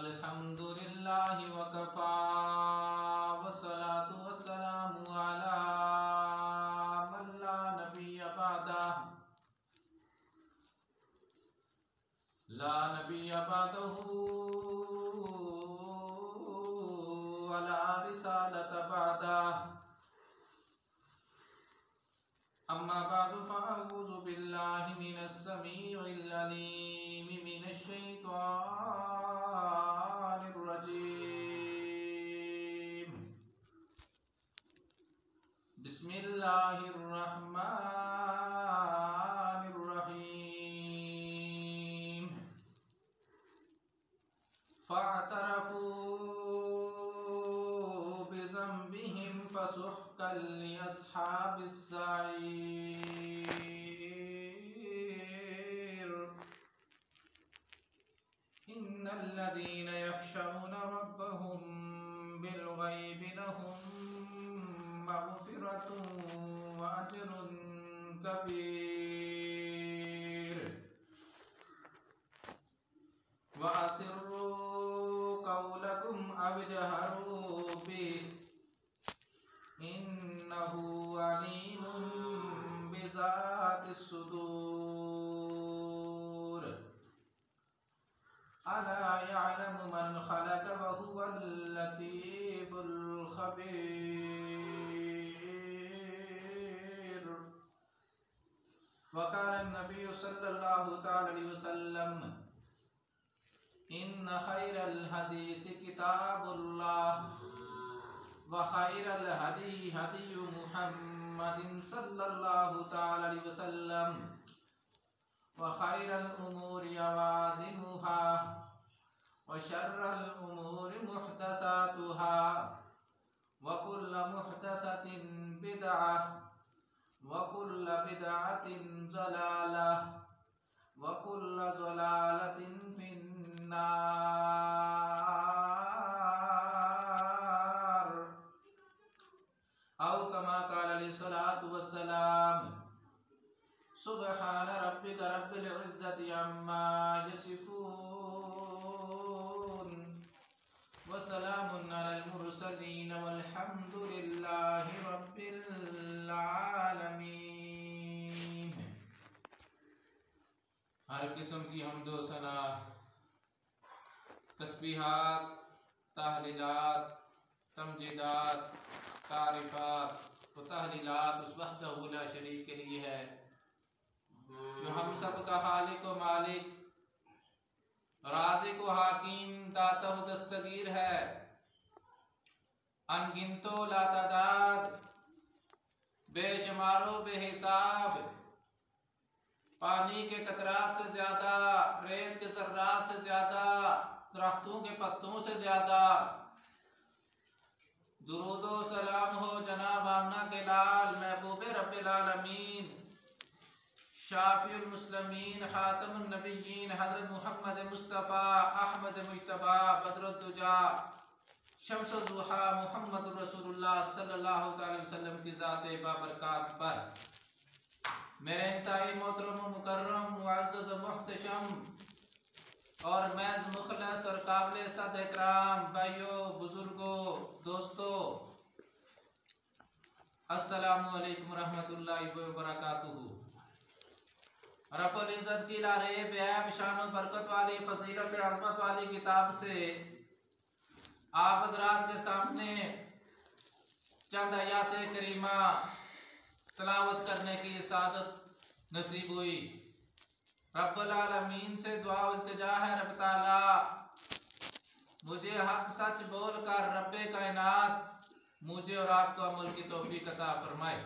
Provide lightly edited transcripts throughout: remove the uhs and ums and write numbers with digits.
अल्हम्दुलिल्लाहि वकफा वस्सलातु वस्सलामु अला मन ला नबिय्य बअदहु ला नबिय्य बअदहु वला रिसालत बअदहु अम्मा बअदु फ़अऊज़ु बिल्लाहि मिनस समीइल अलीम मिनश शैतानिर रजीम बिस्मिल्लाहिर रहमानिर रहीम फ़अतरफ़ू बिज़ंबिहिम फ़सुहक़न लिअस्हाबिस सईर इन्नल्लज़ीना यख़शौना रब्बहुम बिलग़ैबि लहुम मग़फ़िरतुन व अज्रुन कबीर व असिर्रू क़ौलकुम अव जहरू बिही इन्नहु अलीमुन बिज़ातिस सुदूर अला यअलमु मन ख़लक़ व हुवल लतीफ़ुल ख़बीर व क़ाला नबिय्यु सल्लल्लाहु तआला अलैहि वसल्लम इन्न ख़ैरल हदीस किताबुल्लाह व खैरल हदी हदी मुहम्मदिन सल्लल्लाहु तआला अलैहि वसल्लम व खैरल उमूरि अवादिमुहा व शर्रल उमूरि मुहदसातुहा व कुल्लु मुहदसतिन बिदअह व कुल्लु बिदअतिन ज़लालह व कुल्लु ज़लालतिन फिन्नार औ कमा क़ाल अलैहिस्सलातु वस्सलाम सुब्हान रब्बिका रब्बिल इज़्ज़ति अम्मा यसिफून व सलामुन अलल मुरसलीन वल्हम्दुलिल्लाहि रब्बिल आलमीन। हर किस्म की हम्दो सना, तस्बीहात, तहलीलात, तमजीदात, तारीफात व तहलीलात उस वहदहु ला शरीक के लिए है जो हम सब का खालिक व मालिक, राज़िक व हाकिम, दाता व दस्तगीर है। अनगिनतो लातादाद, बेशुमारो बेहिसाब, पानी के कतरात से ज्यादा, रेत के ज़र्रात से ज्यादा, दरख्तों के पत्तों से ज्यादा दुरूदो सलाम हो जनाब आमना के लाल महबूब रब्बिल आलमीन, शाफिउल मुस्लिमीन, खातमुन नबिय्यीन हज़रत मुहम्मद मुस्तफ़ा अहमद मुज्तबा बदरुद्दुजा शम्सुद्दुहा मुहम्मदुर रसूलुल्लाह सल्लल्लाहु अलैहि वसल्लम की ज़ात बाबरकात पर मेरे इंतहाई मोहतरम मुकर्रम मुअज़्ज़ज़ मुहतशम और महज़ मुखलस और काबिल सद एहतराम भाइयों, बुजुर्गों, दोस्तों, अस्सलामु अलैकुम रहमतुल्लाहि व बरकातुहू। रब्बुल इज़्ज़त की लारेब ऐब शान व बरकत वाली फजीलत अज़मत वाली किताब से आप हज़रात के सामने चंद आयात करीमा तलावत करने की सादत नसीब हुई। रब्बुल आलमीन से दुआ इल्तिजा है, रब ताला मुझे हक सच बोल कर रब्बे कायनात मुझे और आपको अमल की तौफीक अता फरमाए।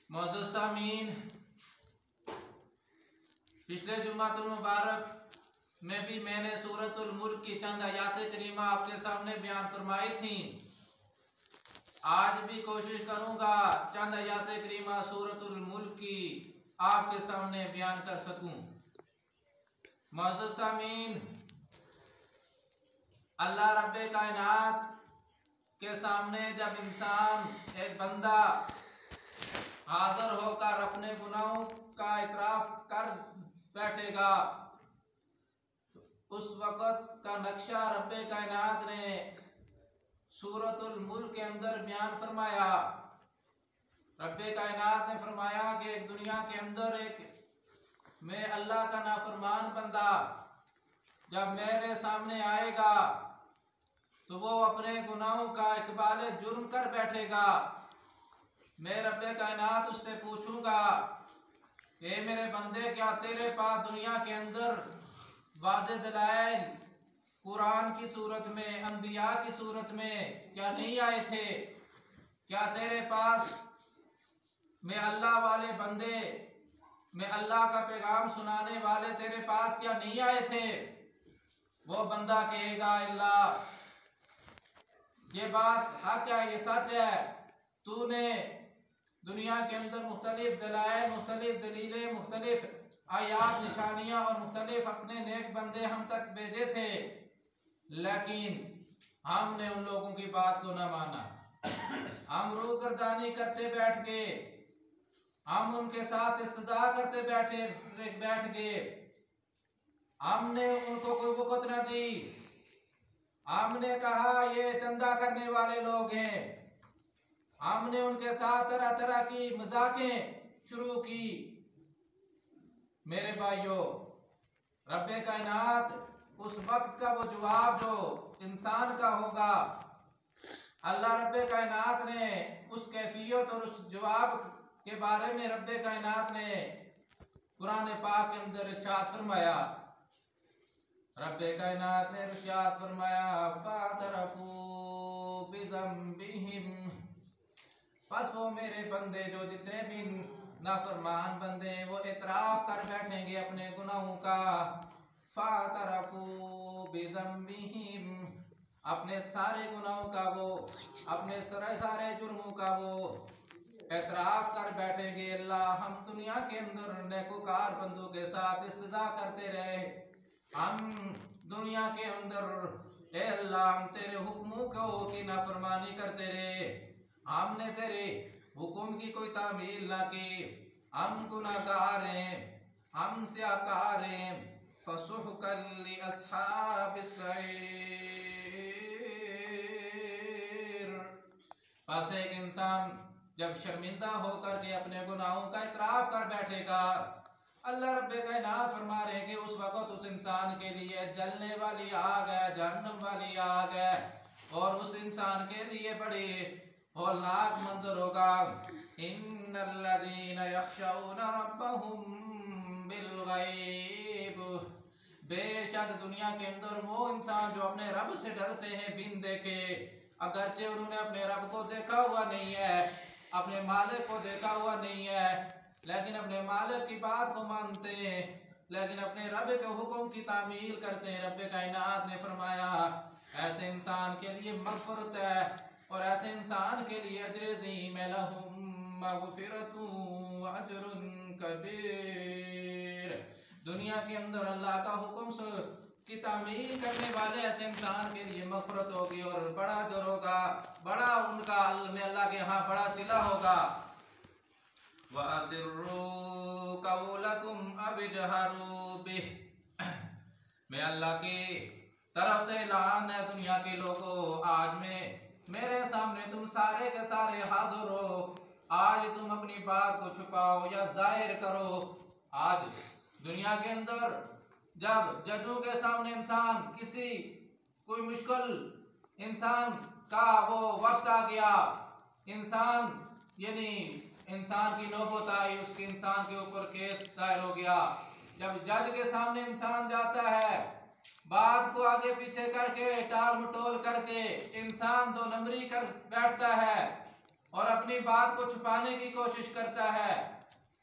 मौजूद सामीन, पिछले जुम्मातुल मुबारक में भी मैंने सूरतुल मुल्क की चंद आयात करीमा आपके सामने बयान फरमाई थी। आज भी कोशिश करूंगा चंद आयात करीमा सूरतुल मुल्क की आपके सामने बयान कर सकूं। मौजूद सामीन, अल्लाह रब्बे कायनात के सामने जब इंसान, एक बंदा हाजिर होकर अपने गुनाहों का इकरार कर बैठेगा तो उस वक़्त का नक्शा रब्बे कायनात ने सूरतुल मुल्क के अंदर बयान फरमाया। रब्बे कायनात ने फरमाया कि एक दुनिया के अंदर एक मैं अल्लाह का नाफरमान बंदा जब मेरे सामने आएगा तो वो अपने गुनाहों का इकबाल जुर्म कर बैठेगा। मैं रब्बे कायनात उससे पूछूंगा ए मेरे बंदे, क्या तेरे पास दुनिया के अंदर वाज़े दलाइल कुरान की सूरत में, अंबिया की सूरत में क्या नहीं आए थे? क्या तेरे पास मैं अल्लाह वाले बंदे, मैं अल्लाह का पैगाम सुनाने वाले तेरे पास क्या नहीं आए थे? वो बंदा कहेगा अल्लाह ये बात हक है, ये सच है, तूने दुनिया के अंदर मुख्तलिफ दलाइल, मुख्तलिफ दलीलें, मुख्तलिफ आयात, निशानियां और मुख्तलिफ अपने नेक बंदे हम तक भेजे थे, लेकिन हमने उन लोगों की बात को न माना। हम रूगर्दानी करते बैठ गए, हम उनके साथ इस्तदा करते बैठ गए, हमने उनको कोई वक़्त न दी। हमने कहा ये चंदा करने वाले लोग हैं, हमने उनके साथ तरह तरह की मजाकें शुरू की। मेरे भाइयों, रब्बे कायनात उस वक्त का वो जवाब जो इंसान का होगा, अल्लाह रब्बे कायनात ने उस कैफियत और उस जवाब के बारे में रब्बे कायनात ने कुरान पाक के अंदर इरशाद फरमाया। रब्बे कायनात ने इरशाद फरमाया फातरफू बिज़म्बिहिम, बस वो मेरे बंदे जो जितने भी नाफरमान बंदे हैं वो इतराफ कर बैठेंगे अपने गुनाहों का। फातरफू बिज़म्बिहिम, अपने सारे गुनाहों का वो, अपने सारे जुर्मों का वो एतराफ कर बैठेंगे। अल्लाह हम दुनिया के अंदर नेकोकार बंदों के साथ इस्तदा करते रहे, हम दुनिया के अंदर ए अल्लाह हम तेरे हुक्मों की नाफरमानी करते रहे, हमने तेरे हुक्म की कोई तामील ना की, हम गुनाहगार हैं, हम स्याकार हैं। फसुहकल लिअस्हाबिस सईर, बस एक इंसान जब शर्मिंदा होकर के अपने गुनाहों का इतराफ कर बैठेगा, अल्लाह रब्बे कायनात फरमा रहे हैं कि उस वक़्त उस इंसान के लिए जलने वाली आग है, जहन्नम वाली आग है, और उस इंसान के लिए बड़ी हौलनाक मंजर होगा। इन्नल्लज़ीना यख्शौना रब्बहुम बिलगैब, बेशक दुनिया के अंदर वो इंसान जो अपने रब से डरते हैं बिन देखे, अगरचे उन्होंने अपने रब को देखा हुआ नहीं है, अपने मालिक को देखा हुआ नहीं है, लेकिन अपने मालिक की बात को मानते हैं, लेकिन अपने रब के हुक्म की तामील करते हैं। रब्बे कायनात ने फरमाया ऐसे इंसान के लिए मग़फ़िरत है, और ऐसे इंसान के लिए अजर अज़ीम है, लहुम मग़फ़िरतुन व अजरुन कबीर। दुनिया के अंदर अल्लाह का हुक्म की तामील करने वाले ऐसे इंसान के लिए मग़फ़िरत होगी और बड़ा अजर होगा, बड़ा उनका अल्लाह के यहाँ बड़ा सिला होगा। व अस्सिर्रू क़ौलकुम अव इजहरू बिह, मैं अल्लाह की तरफ से ऐलान है दुनिया के लोगों, आज में मेरे सामने तुम सारे के सारे हाज़िर हो, आज तुम अपनी बात को छुपाओ या जाहिर करो। आज दुनिया के अंदर जब जजों के सामने इंसान किसी कोई मुश्किल इंसान का वो वक्त आ गया, इंसान यानी इंसान की नौबत आई, उसके इंसान के ऊपर केस दायर हो गया, जब जज के सामने इंसान जाता है, बात को आगे पीछे करके टाल मटोल करके इंसान दो नंबरी कर बैठता है और अपनी बात को छुपाने की कोशिश करता है।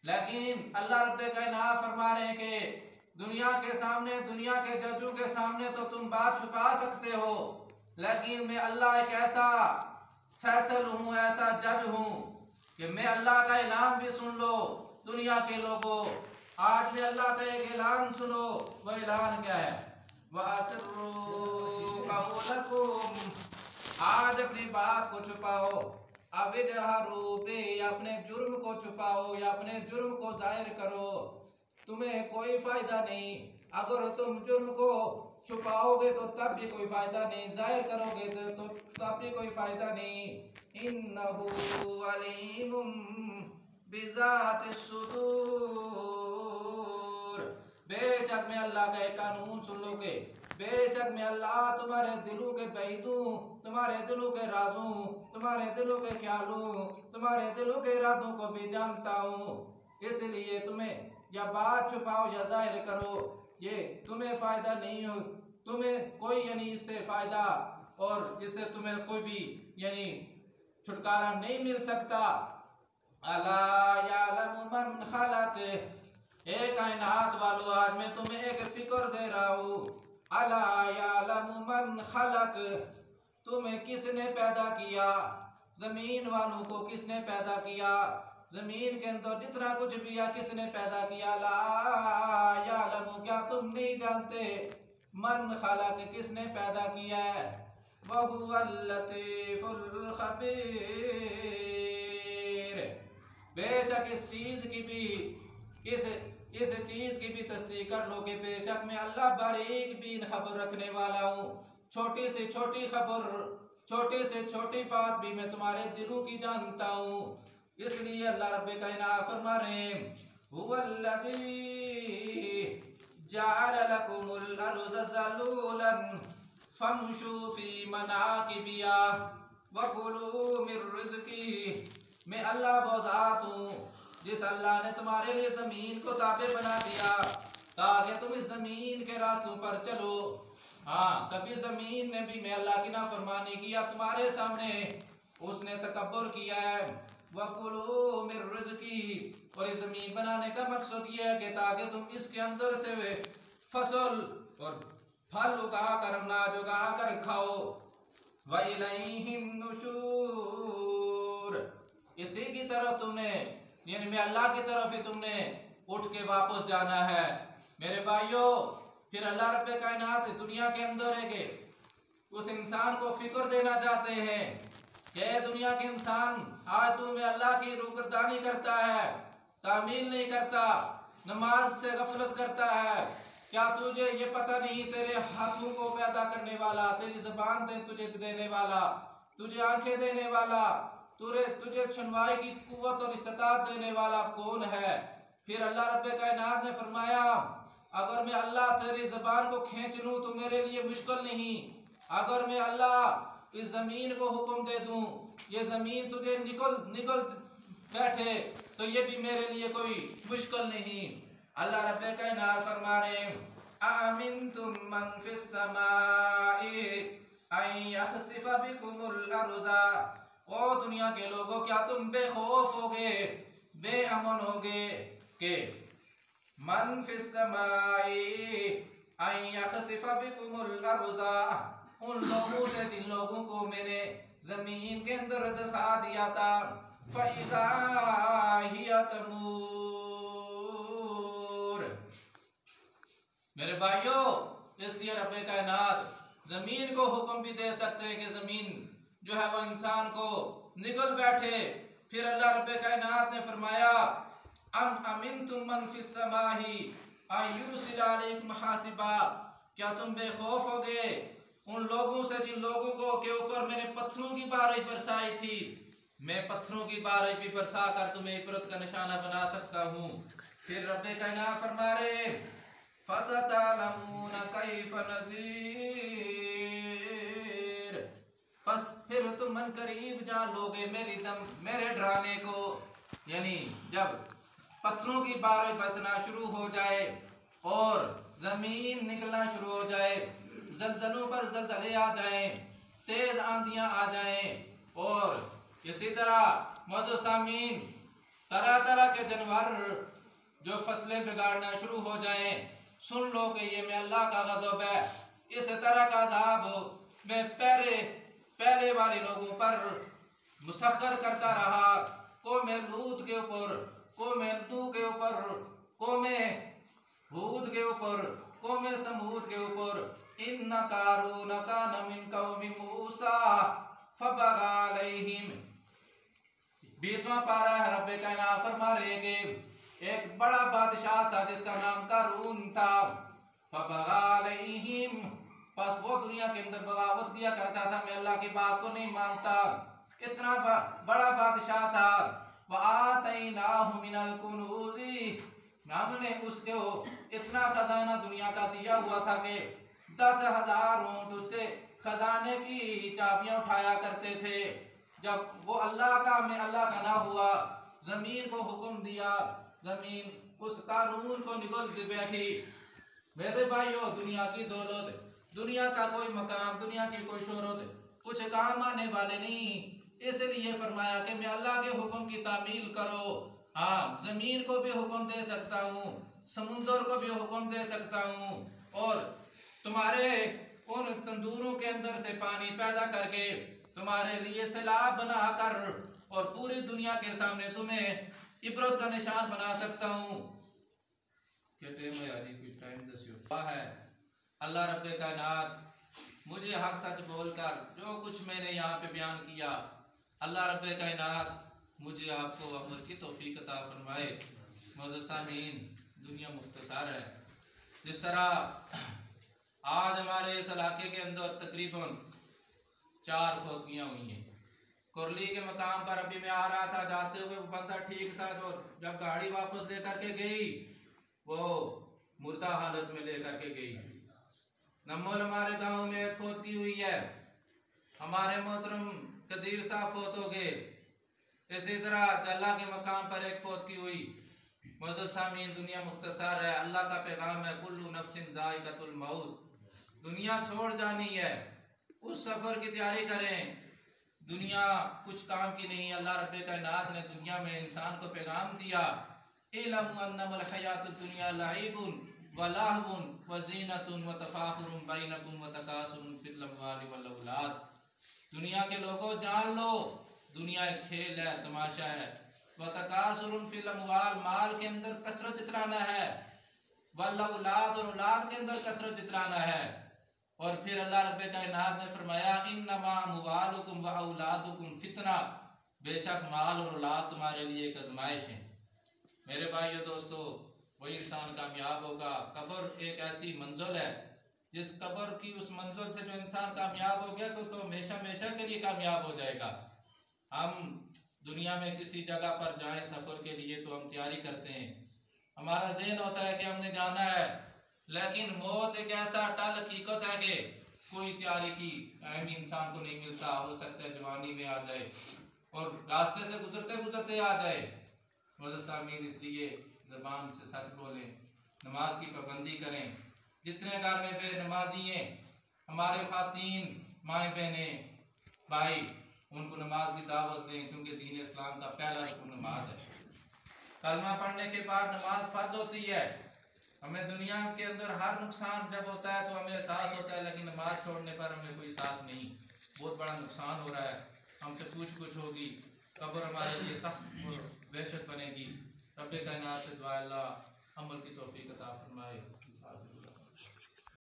लेकिन अल्लाह रब्बे कायनात फरमा रहे हैं कि दुनिया के सामने, दुनिया के जजों के सामने तो तुम बात छुपा सकते हो, लेकिन मैं अल्लाह एक ऐसा फैसल हूँ, ऐसा जज हूँ कि मैं अल्लाह का ऐलान भी सुन लो। दुनिया के लोगों, आज मैं अल्लाह का एक ऐलान सुनो। वो ऐलान क्या है? वअस्सिर्रू क़ौलकुम, आज अपनी बात को छुपाओ, अव इजहरू बिही, अपने जुर्म को छुपाओ या अपने जुर्म को जाहिर करो, तुम्हें कोई फायदा नहीं। अगर तुम जुर्म को छुपाओगे तो तब भी कोई फायदा नहीं, जाहिर करोगे तो तब भी कोई फायदा नहीं। इन्नहु अलीमुम बिज़ातिस सुदूर, बेशक मैं अल्लाह का एक कानून सुन लोगे, बेशक मैं अल्लाह तुम्हारे दिलों के पहलू, तुम्हारे दिलों के राजों, तुम्हारे दिलों के ख्यालों, तुम्हारे दिलों के इरादों को भी जानता हूँ। इसलिए तुम्हें या बात छुपाओ या जाहिर करो, ये तुम्हें फायदा नहीं हो, तुम्हें कोई यानी इससे फायदा और इससे तुम्हें कोई भी यानी छुटकारा नहीं मिल सकता। अला यालमु मन खलक, एक कायनात वालों आज मैं तुम्हें एक फिक्र दे रहा हूँ। अला यालमु मन खलक, तुम्हें किसने पैदा किया, जमीन वालों को किसने पैदा किया, जमीन के अंदर जितना कुछ भी है किसने पैदा किया। ला यालमु, क्या तुम नहीं जानते, मन खलक, किसने पैदा किया है। वहुवल लतीफुल खबीर, बेशक इस चीज की भी इस चीज की भी तस्दीक कर लो कि बेशक मैं अल्लाह बारीक बीन खबर रखने वाला हूँ। छोटी से छोटी खबर, छोटी से छोटी बात भी मैं तुम्हारे दिलों की जानता हूँ। इसलिए अल्लाह रब्बे कायनात फरमा रहे हैं, हुवल्लज़ी जअल लकुमुल अर्ज़ ज़लूलन फमशू फी मनाकिबिहा वकुलू मिन रिज़्क़ी, मैं अल्लाह वो ज़ात हूँ जिस अल्लाह ने तुम्हारे लिए जमीन को ताबे बना दिया ताकि तुम इस जमीन के रास्तों पर चलो। हाँ, कभी जमीन ने भी मैं अल्लाह की नाफरमानी किया तुम्हारे सामने, उसने तकब्बुर किया है। वकुलू मिन रिज़्क़ी, और इस जमीन बनाने का मकसद ये है कि ताकि तुम इसके अंदर से फसल और फल उगा कर अनाज उगा कर खाओ। व इलैहिन नुशूर, इसी की तरफ तुमने यानी मैं अल्लाह की तरफ ही तुमने उठ के वापस जाना है। मेरे भाइयों, फिर अल्लाह रब्बे कायनात दुनिया के अंदर है कि उस इंसान को फिक्र देना चाहते हैं कि दुनिया के इंसान, आज तू में अल्लाह की रुकरदानी करता है, तामील नहीं करता, नमाज से गफलत करता है, क्या तुझे ये पता नहीं तेरे हाथों को पैदा करने वाला, तेरी ज़बान दे तुझे देने वाला, तुझे आंखें देने वाला, तुझे सुनवाई की कुव्वत और इस्तिताअत देने वाला कौन है। फिर अल्लाह रब्बे कायनात ने फरमाया, अगर मैं अल्लाह तेरी ज़बान को खींच लूँ तो मेरे लिए मुश्किल नहीं, अगर मैं अल्लाह इस ज़मीन को हुक्म दे दूँ ये ज़मीन तुझे निकल बैठे तो ये भी मेरे लिए कोई मुश्किल नहीं। अल्लाह रब्बे कायनात फरमा रहे हैं, अमिनतुम मन फिस समाई अन यखसिफ बिकुमुल अर्ज़, ओ दुनिया के लोगों क्या तुम बेखौफ होगे, बेअमन होगे कि मन फिस समाई अन यखसिफ बिकुमुल अर्ज़, उन लोगों से जिन लोगों को मैंने जमीन के अंदर दसा दिया था, फ़इज़ा हिया तमूर। मेरे भाइयों, इसलिए रब्बे कायनात जमीन को हुक्म भी दे सकते हैं कि जमीन जो है वो इंसान को निगल बैठे। फिर अल्लाह रब्बे कायनात ने फरमाया, अम अमिनतुम मन फिस समाही अन युरसिल अलैकुम हासिबा, क्या तुम बेखौफ होगे उन लोगों से जिन लोगों को के ऊपर मैंने पत्थरों की बारिश बरसाई थी, मैं पत्थरों की बारिश भी बरसा कर तुम्हें इबरत का निशाना बना सकता हूँ। फिर रब्बे कायनात फरमा रहे, फसतअलमून कैफ नज़ीर, बस फिर तुम मन करीब जान लोगे मेरे डराने को। यानी जब पत्थरों की बारिश बरसना शुरू हो जाए और जमीन निकलना शुरू हो जाए, जलजलों पर जलजले आ जाएं, तेज आंधियां आ जाएं, और इसी तरह मौजूद सामीन तरह तरह के जानवर जो फसलें बिगाड़ना शुरू हो जाएं, सुन लो कि ये मैं अल्लाह का गज़ब है। इस तरह का अज़ाब मैं पहले वाले लोगों पर मुसख्खर करता रहा, कौम लूत के ऊपर, कौम नूह के ऊपर, कौम हूद के ऊपर, कौम समूद के ऊपर। इन्ना कारून कान मिन कौमि मूसा फबगा अलैहिम, 20वां पारा है। रब्बे कायनात फरमा रहे कि एक बड़ा बादशाह था जिसका नाम कारून था। फबगा अलैहिम, बस वो दुनिया के अंदर बगावत किया करता था, मैं अल्लाह की बात को नहीं मानता। इतना बड़ा बादशाह था। वआतैनाहु मिनल कुनूज़ी, हमने उसको इतना खजाना दुनिया का दिया हुआ था कि 10,000 ऊंट उसके खजाने की चाबियां उठाया करते थे। जब वो अल्लाह का ना हुआ, जमीन को हुक्म दिया, जमीन उस कानून को निगल बैठी। मेरे भाइयों, दुनिया की दौलत, दुनिया का कोई मकाम, दुनिया की कोई शोहरत कुछ काम आने वाले नहीं। इसलिए फरमाया कि मैं अल्लाह के हुक्म की तामील करो। हाँ, जमीन को भी हुक्म दे सकता हूँ, समुंदर को भी हुक्म दे सकता हूँ, और तुम्हारे उन तंदूरों के अंदर से पानी पैदा करके तुम्हारे लिए सैलाब बना कर और पूरी दुनिया के सामने तुम्हें इबरत का निशान बना सकता हूँ। है अल्लाह रब्बे कायनात मुझे हक सच बोलकर जो कुछ मैंने यहाँ पे बयान किया, अल्लाह रब्बे कायनात मुझे आपको अमल की तौफीक अता फरमाए। मुअज़्ज़िज़, दुनिया मुख्तसर है। जिस तरह आज हमारे इस इलाके के अंदर तकरीबन 4 फौतगियाँ हुई हैं। कुरली के मकाम पर अभी मैं आ रहा था, जाते हुए वो बंदा ठीक था, जो जब गाड़ी वापस लेकर के गई वो मुर्दा हालत में लेकर के गई। नमोल हमारे गांव में एक फौतगी हुई है, हमारे मोहतरम कदीर साहब फौत हो गए। इसी तरह जल्ला के मकाम पर एक फौतगी हुई। मुअज़्ज़िज़, दुनिया मुख्तसर है, अल्लाह का पैगाम है, कुल्लु नफ्सिन ज़ाइक़तुल मौत, दुनिया छोड़ जानी है, उस सफ़र की तैयारी करें। दुनिया कुछ काम की नहीं। अल्लाह रब्बे कायनात ने दुनिया में इंसान को पैगाम दिया, इलमु अन्नमल हयातुद दुनिया लईबुन व लहवुन व ज़ीनतुन व तफाखुरुन बैनकुम व तकासुरुन फिल अम्वालि वल औलाद। दुनिया के लोगों जान लो, दुनिया एक खेल है, तमाशा है। व तकासुरुन फिल अम्वाल, माल के अंदर कसरत जितराना है, वल औलाद, और औलाद के अंदर कसरत जितराना है। और फिर अल्लाह रब्बे कायनात ने फरमाया, इन्नमा अम्वालुकुम व औलादुकुम फितना, बेशक माल और औलाद तुम्हारे लिए एक आजमाइश है। मेरे भाइयों दोस्तों, वही इंसान कामयाब होगा। कब्र एक ऐसी मंजिल है, जिस कब्र की उस मंजिल से जो इंसान कामयाब हो गया तो हमेशा हमेशा के लिए कामयाब हो जाएगा। हम दुनिया में किसी जगह पर जाएं सफ़र के लिए तो हम तैयारी करते हैं, हमारा ज़हन होता है कि हमने जाना है, लेकिन मौत एक ऐसा अटल हकीकत है कि कोई तैयारी की टाइम इंसान को नहीं मिलता। हो सकता है जवानी में आ जाए और रास्ते से गुजरते गुजरते आ जाए। मुअज़्ज़िज़, इसलिए ज़बान से सच बोलें, नमाज की पाबंदी करें। जितने घर में बेनमाजी हैं, हमारे ख़ातीन माएँ बहनें भाई, उनको नमाज की दावत दें, क्योंकि दीन इस्लाम का पहला रुकन नमाज है। कलमा पढ़ने के बाद नमाज फ़र्ज़ होती है। हमें दुनिया के अंदर हर नुकसान जब होता है तो हमें एहसास होता है, लेकिन नमाज छोड़ने पर हमें कोई एहसास नहीं। बहुत बड़ा नुकसान हो रहा है, हमसे पूछ कुछ होगी, कब्र हमारे लिए सख्त वहशत बनेगी। रब्बे कायनात से दुआ, अल्लाह अमल की तौफीक अता फरमाए।